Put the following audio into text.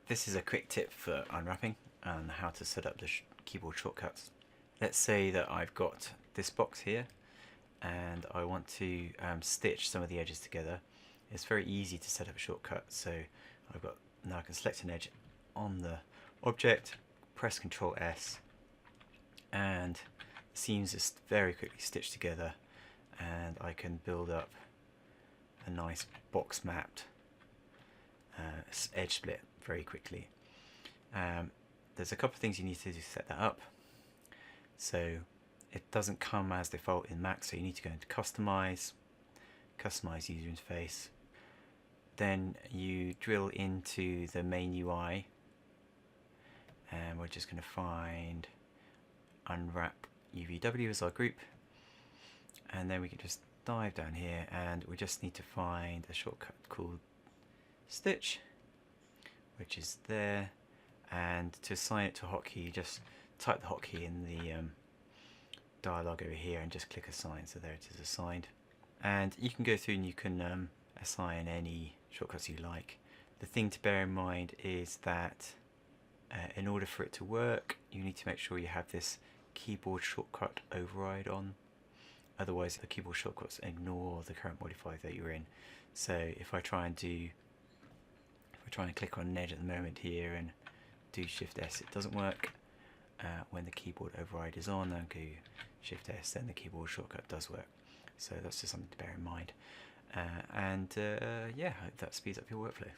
This is a quick tip for unwrapping and how to set up the keyboard shortcuts. Let's say that I've got this box here and I want to stitch some of the edges together. It's very easy to set up a shortcut. So now I can select an edge on the object, press Ctrl S, and the seams just very quickly stitch together, and I can build up a nice box mapped edge split very quickly. There's a couple of things you need to do to set that up. So it doesn't come as default in Mac, so you need to go into customize user interface, then you drill into the main UI, and we're just going to find unwrap UVW as our group, and then we can just dive down here and we just need to find a shortcut called stitch, which is there, and to assign it to a hotkey you just type the hotkey in the dialog over here and just click assign. So there it is, assigned, and you can go through and you can assign any shortcuts you like. The thing to bear in mind is that in order for it to work you need to make sure you have this keyboard shortcut override on, otherwise the keyboard shortcuts ignore the current modifier that you're in. So if I try and click on an edge at the moment here and do Shift S, it doesn't work. When the keyboard override is on and go Shift S, then the keyboard shortcut does work. So that's just something to bear in mind. Yeah, I hope that speeds up your workflow.